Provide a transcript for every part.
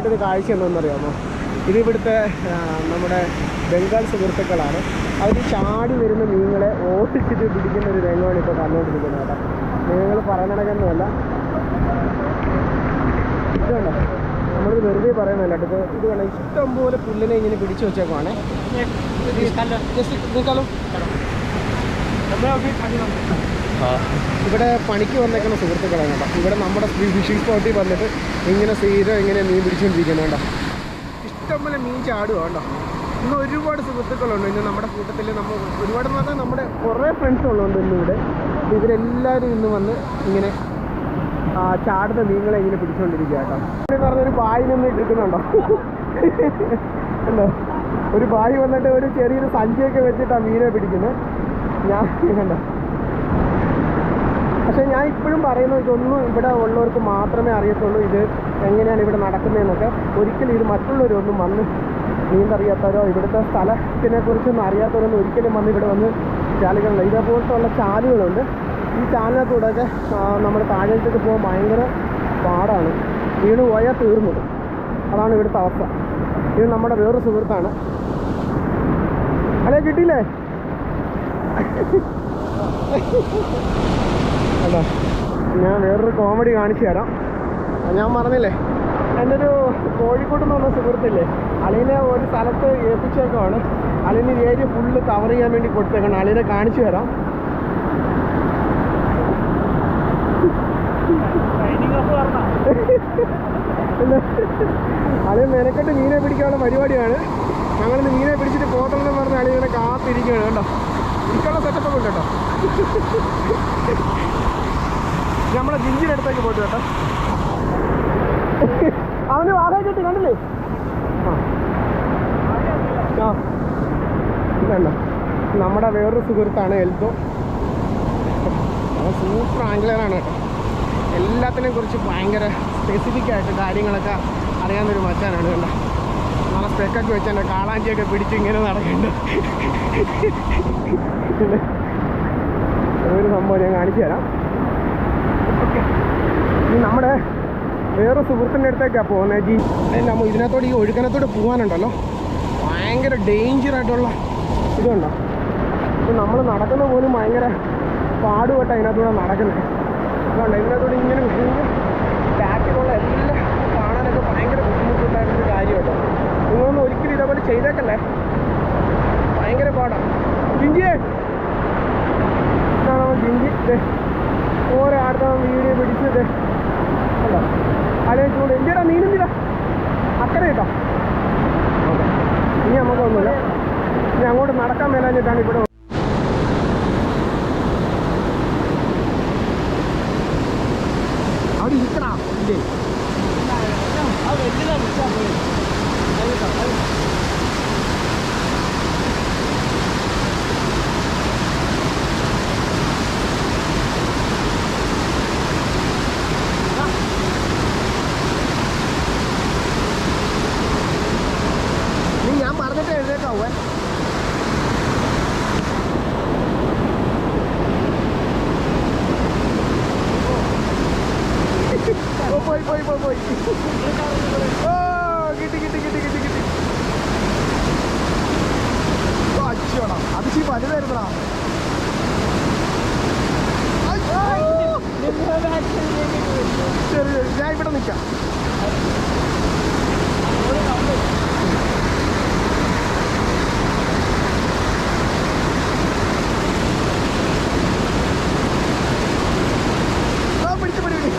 ഒരു കാഴ്ച എന്താണെന്നറിയാമോ? ഇതിവിടുത്തെ നമ്മുടെ ബംഗാൾ സുഹൃത്തുക്കളാണ്. അവർ ചാടി വരുന്ന മീനുകളെ ഓടിച്ചിട്ട് പിടിക്കുന്ന ഒരു രംഗമാണ് ഇപ്പോൾ കണ്ടുകൊണ്ടിരിക്കുന്നത് കേട്ടോ. നിങ്ങൾ പറയുന്നതൊന്നുമല്ല, ഇതുണ്ടോ, നമ്മളിത് വെറുതെ പറയുന്നതല്ല കേട്ടോ. ഇത് വേണം, ഇഷ്ടംപോലെ പുല്ലിനെ ഇങ്ങനെ പിടിച്ചു വെച്ചേക്കുവാണേ. ഇവിടെ പണിക്ക് വന്നേക്കുന്ന സുഹൃത്തുക്കളാണ് കേട്ടോ. ഇവിടെ നമ്മുടെ ഫിഷിംഗ് സ്പോട്ടിൽ വന്നിട്ട് ഇങ്ങനെ സ്ഥിരം ഇങ്ങനെ മീൻ പിടിച്ചുകൊണ്ടിരിക്കുന്നത് കേട്ടോ. ഇഷ്ടംപോലെ മീൻ ചാടുക കേട്ടോ. ഇന്ന് ഒരുപാട് സുഹൃത്തുക്കളുണ്ട്. ഇന്ന് നമ്മുടെ കൂട്ടത്തിൽ നമ്മൾ ഒരുപാട് പറഞ്ഞാൽ നമ്മുടെ കുറേ ഫ്രണ്ട്സ് ഉള്ളതുകൊണ്ട് ഇന്നിവിടെ ഇവരെല്ലാവരും ഇന്ന് വന്ന് ഇങ്ങനെ ചാടുന്ന മീനുകളെ ഇങ്ങനെ പിടിച്ചുകൊണ്ടിരിക്കുക കേട്ടോ. എന്ന് പറഞ്ഞൊരു ബായി നിന്ന് ഇട്ടിരിക്കുന്നുണ്ടോ? ഉണ്ടോ? ഒരു ബായി വന്നിട്ട് ഒരു ചെറിയൊരു സഞ്ചിയൊക്കെ വെച്ചിട്ടാണ് മീനെ പിടിക്കുന്നത്. ഞാൻ കണ്ടോ. പക്ഷേ ഞാൻ ഇപ്പോഴും പറയുന്നത് ഇതൊന്നും ഇവിടെ ഉള്ളവർക്ക് മാത്രമേ അറിയത്തുള്ളൂ ഇത് എങ്ങനെയാണ് ഇവിടെ നടക്കുന്നതെന്നൊക്കെ. ഒരിക്കലും ഇത് മറ്റുള്ളവരൊന്നും വന്ന് നീന്തറിയാത്തവരോ ഇവിടുത്തെ സ്ഥലത്തിനെ കുറിച്ചൊന്നും അറിയാത്തവരൊന്നും ഒരിക്കലും വന്ന് ഇവിടെ വന്ന് ചാലുകളില്ല. ഇതേപോലത്തെ ഉള്ള ചാലുകളുണ്ട്. ഈ ചാലിനകത്തൂടെയൊക്കെ നമ്മൾ താഴേക്കൊക്കെ പോകാൻ ഭയങ്കര പാടാണ്. വീണ് പോയാൽ തീർന്നു. അതാണ് ഇവിടുത്തെ അവസ്ഥ. ഇത് നമ്മുടെ വേറൊരു സുഹൃത്താണ്. അല്ലേ, കിട്ടിയില്ലേ? അല്ല, ഞാൻ വേറൊരു കോമഡി കാണിച്ചു തരാം. ഞാൻ പറഞ്ഞില്ലേ, എൻ്റെ ഒരു കോഴിക്കോട് നിന്ന് വന്ന സുഹൃത്തില്ലേ, അളിനെ ഒരു സ്ഥലത്ത് ഏൽപ്പിച്ചേക്കാണ്. അളിന് ഏരിയ ഫുള്ള് കവർ ചെയ്യാൻ വേണ്ടി കൊടുത്തേക്കാണ്. അളിനെ കാണിച്ചു തരാം. അളി മെനക്കെട്ട് മീനെ പിടിക്കാനുള്ള പരിപാടിയാണ്. ഞങ്ങളിന്ന് മീനെ പിടിച്ചിട്ട് പോകണമെന്ന് പറഞ്ഞ് അളി ഇങ്ങനെ കാത്തിരിക്കുകയാണ് കേട്ടോ. ഇരിക്കാനുള്ള സെറ്റപ്പൊക്കെ ഉണ്ട് കേട്ടോ. നമ്മളെ ജിഞ്ചിൻ്റെ അടുത്തേക്ക് പോയിട്ട് കേട്ടോ. അവന് വാഹനം കിട്ടി കണ്ടില്ലേ? ആ ഇതല്ല, നമ്മുടെ വേറൊരു സുഹൃത്താണ് എൽദോ. അവൻ സൂപ്പർ ആംഗ്ലറാണ് കേട്ടോ. എല്ലാത്തിനെ കുറിച്ച് ഭയങ്കര സ്പെസിഫിക് ആയിട്ട് കാര്യങ്ങളൊക്കെ അറിയാവുന്നൊരു മച്ചാനാണ് കേട്ടോ. നല്ല സ്പെക്കൊക്കെ വെച്ച് എൻ്റെ കാളാഞ്ചിയൊക്കെ പിടിച്ച് ഇങ്ങനെ നടക്കുന്നുണ്ട്. ഒരു സംഭവം ഞാൻ കാണിച്ചു തരാം. ഓക്കെ, ഇനി നമ്മുടെ വേറെ സുഹൃത്തിൻ്റെ അടുത്തേക്കാണ് പോകുന്നത്. നമ്മൾ ഇതിനകത്തോടെ ഈ ഒഴുക്കനത്തോടെ പോകാനുണ്ടല്ലോ, ഭയങ്കര ഡേഞ്ചറായിട്ടുള്ള ഇതുണ്ടോ. ഇപ്പം നമ്മൾ നടക്കുന്ന പോലും ഭയങ്കര പാടുപെട്ട അതിനകത്തൂടെ നടക്കുന്നത്. അതുകൊണ്ട് ഇതിനകത്തോടെ ഇങ്ങനെ ബാക്കിലുള്ള എല്ലാം കാണാനൊക്കെ ഭയങ്കര ബുദ്ധിമുട്ടുണ്ടായിരുന്നൊരു കാര്യം കേട്ടോ. നിങ്ങളൊന്നും ഒരിക്കലും ഇതേപോലെ ചെയ്തേക്കല്ലേ, ഭയങ്കര പാടാണ്. ജിഞ്ചിയേ ഇതാണ് ജിഞ്ചി. ഓരോ അടുത്ത വീഡിയോ പിടിച്ചത് അല്ലോ. അല്ലെങ്കിൽ ചൂട് എന്തിനാ നീനെന്തിനാ അക്കരെ കേട്ടോ. ഇനി നമുക്കൊന്നുമില്ല, ഇനി അങ്ങോട്ട് നടക്കാൻ മേലാഞ്ഞിട്ടാണ് ഇവിടെ. അവിടെ ഇരിക്കണ ഇല്ലേ? ഞാൻ പറഞ്ഞിട്ട് എഴുതേക്കാവേ. പോയി പോയി പോയി പോയി. ഓ കിട്ടി കിട്ടി കിട്ടി കിട്ടി കിട്ടി. ഓ അച്ചോടാ, അത് ചീ വലുതായിരുന്നടാ. ശരി ശരി, ഞാൻ ഇവിടെ നിൽക്കാം. പിടിച്ചു പിടി പിടി.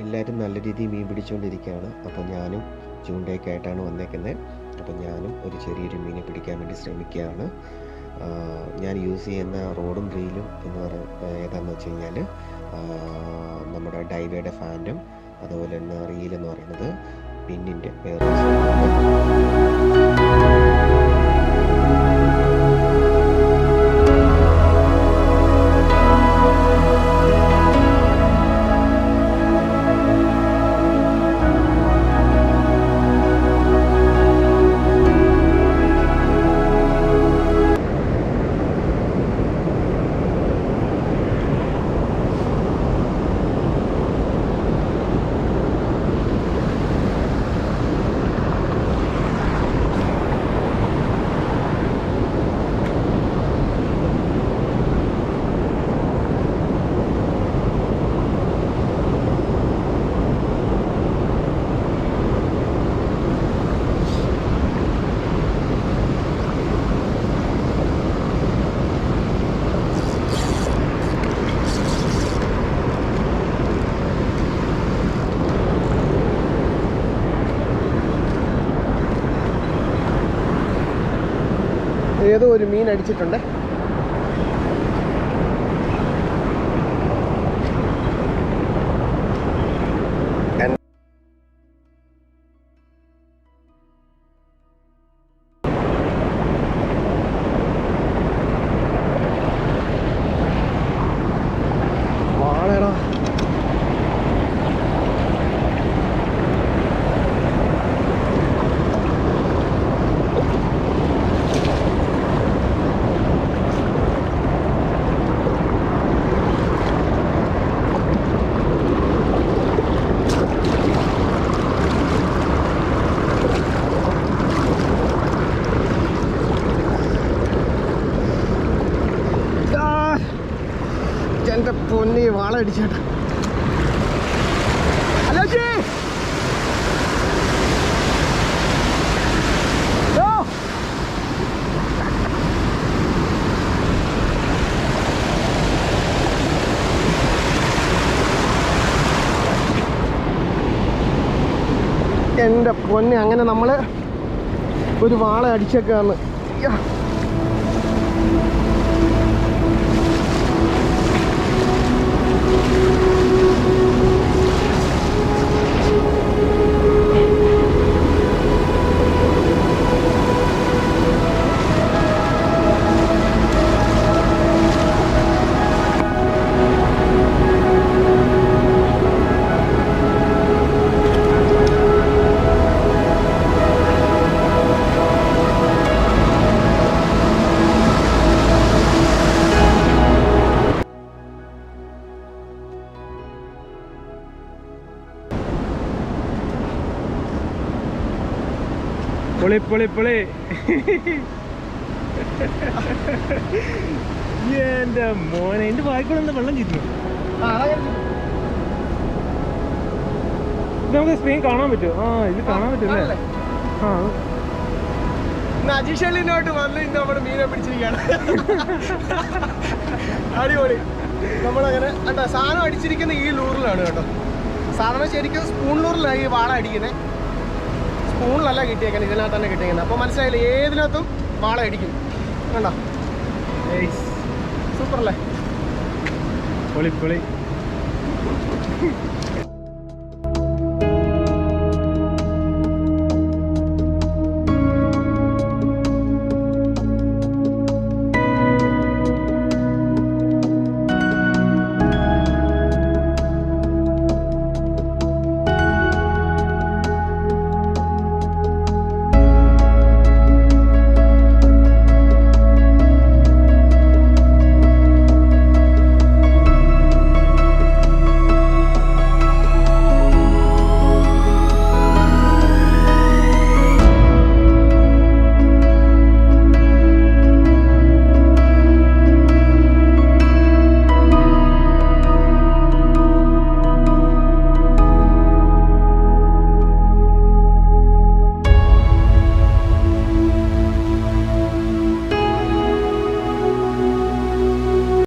എല്ലാവരും നല്ല രീതിയിൽ മീൻ പിടിച്ചുകൊണ്ടിരിക്കുകയാണ്. അപ്പോൾ ഞാനും ചൂണ്ടയൊക്കെ ആയിട്ടാണ് വന്നേക്കുന്നത്. അപ്പോൾ ഞാനും ഒരു ചെറിയൊരു മീനെ പിടിക്കാൻ വേണ്ടി ശ്രമിക്കുകയാണ്. ഞാൻ യൂസ് ചെയ്യുന്ന റോഡും റീലും എന്ന് ഏതാണെന്ന് വെച്ച് കഴിഞ്ഞാൽ നമ്മുടെ ഡൈവയുടെ ഫാൻറ്റും അതുപോലെ തന്നെ റീലെന്ന് പറയുന്നത് പിന്നിൻ്റെ വേറെ. ഏതോ ഒരു മീൻ അടിച്ചിട്ടുണ്ട്. വാളേടാ. എൻ്റെ പൊന്നി വാള അടിച്ചേട്ടാ. ഹലോ ജി, എൻ്റെ പൊന്നെ, അങ്ങനെ നമ്മൾ ഒരു വാള അടിച്ചേക്കാന്ന്. പൊളി പൊളി പൊളി. എൻ്റെ മോനെ, എൻ്റെ വായിക്കൂടെ എന്താ വെള്ളം ചീറ്റുന്നു. നമുക്ക് സ്ക്രീൻ കാണാൻ പറ്റുമോ? ആ, ഇത് കാണാൻ പറ്റുമല്ലേ? ആ, അജിഷലിനോട്ട് വന്ന് നമ്മുടെ മീനെ പിടിച്ചിരിക്കുകയാണ്. അടിപൊളി. നമ്മളങ്ങനെ കേട്ടോ സാധനം അടിച്ചിരിക്കുന്ന ഈ ലൂറിലാണ് കേട്ടോ. സാധാരണ ശരിക്കും സ്പൂൺ ലൂറിലാണ് ഈ വാള അടിക്കുന്നത്. സ്പൂണിലല്ല കിട്ടിയേക്കുന്നത്, ഇതിനകത്ത് തന്നെ കിട്ടിയേക്കുന്നത്. അപ്പോൾ മനസ്സിലായില്ല, ഏതിനകത്തും വാള അടിക്കും. കണ്ടോ, സൂപ്പർ അല്ലേ? പൊളി പൊളി.